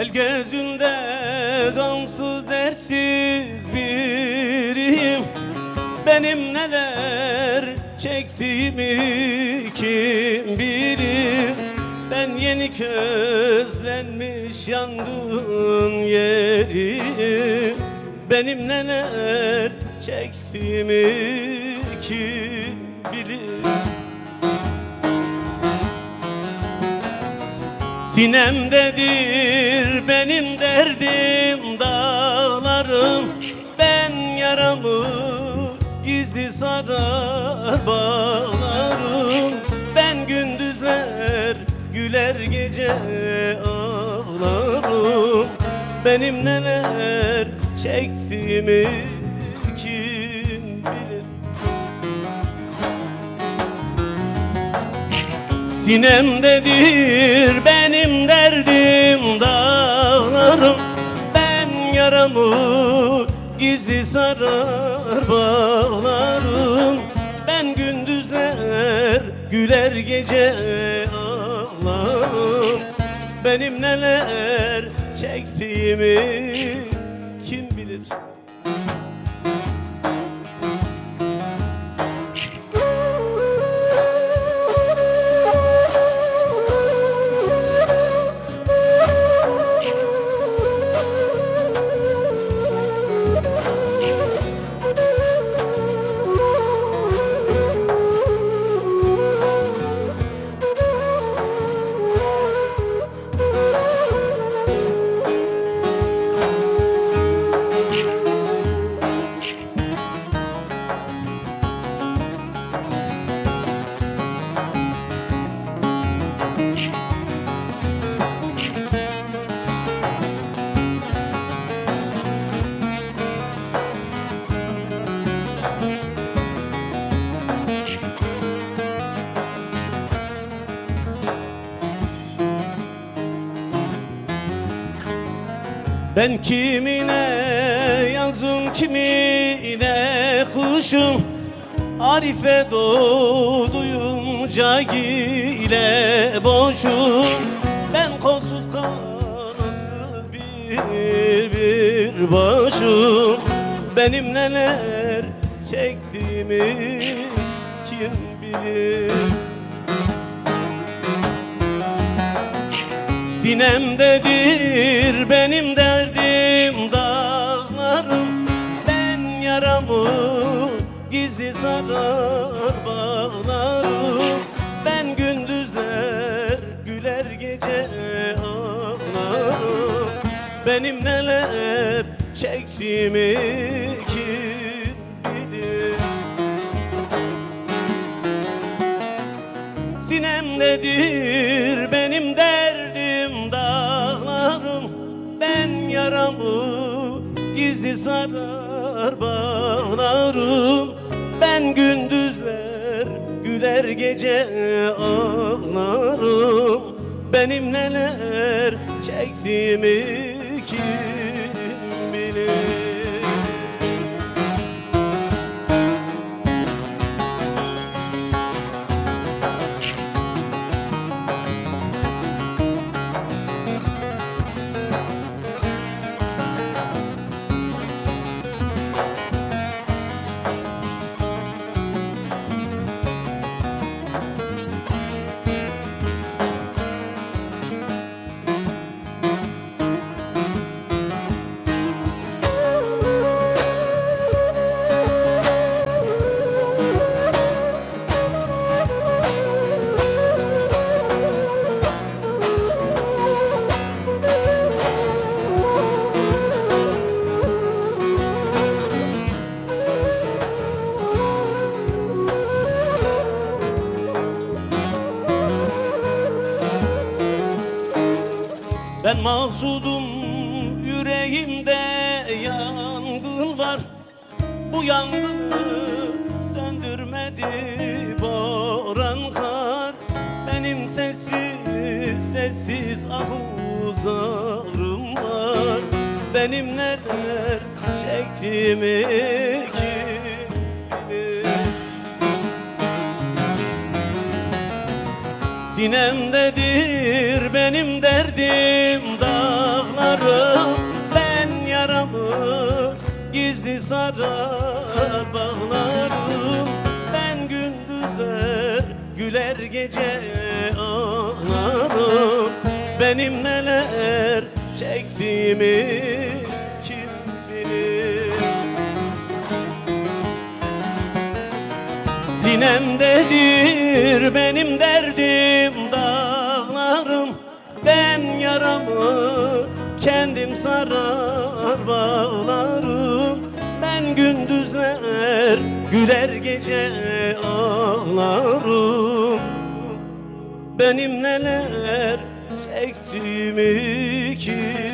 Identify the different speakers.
Speaker 1: El gözünde gamsız dertsiz biriyim. Benim neler çektiğimi kim bilir? Ben yeni közlenmiş yangın yeriyim. Benim neler çektiğimi kim bilir? Sinemdedir benim derdim dağlarım. Ben yaramı gizli sarar bağlarım. Ben gündüzler güler gece ağlarım. Benim neler çektiğimi kim bilir? Sinemdedir benim derdim dağlarım. Ben yaramı gizli sarar bağlarım. Ben gündüzler güler gece ağlarım. Benim neler çektiğimi kim bilir? Ben kimine yazım, kimine kuşum. Arife doğduyum, ile boşum. Ben kolsuz kanatsız bir başım. Benim neler çektiğimi kim bilir? Sinemdedir benim derdim dağlarım. Ben yaramı gizli sarar bağlarım. Ben gündüzler güler gece ağlarım. Benim neler çektiğimi kim bilir? Sinemdedir benim derdim dağlarım. Ben yaramı gizli sarar bağlarım. Ben gündüzler güler gece ağlarım. Benim neler çektiğimi kim bilir? Ben mahzudum, yüreğimde yangın var. Bu yangını söndürmedi boran kar. Benim sessiz sessiz ahuzarım var. Benim neler çektiğimi kim bilir? Sinemdedir benim derdim dağlar. gizli sarar bağlarım. Ben gündüzler güler gece ağlarım. Benim neler çektiğimi kim bilir? Sinemdedir benim derdim dağlarım. Ben yaramı kendim sarar bağlarım. Ben gündüzler güler gece ağlarım. Benim neler çektiğimi kim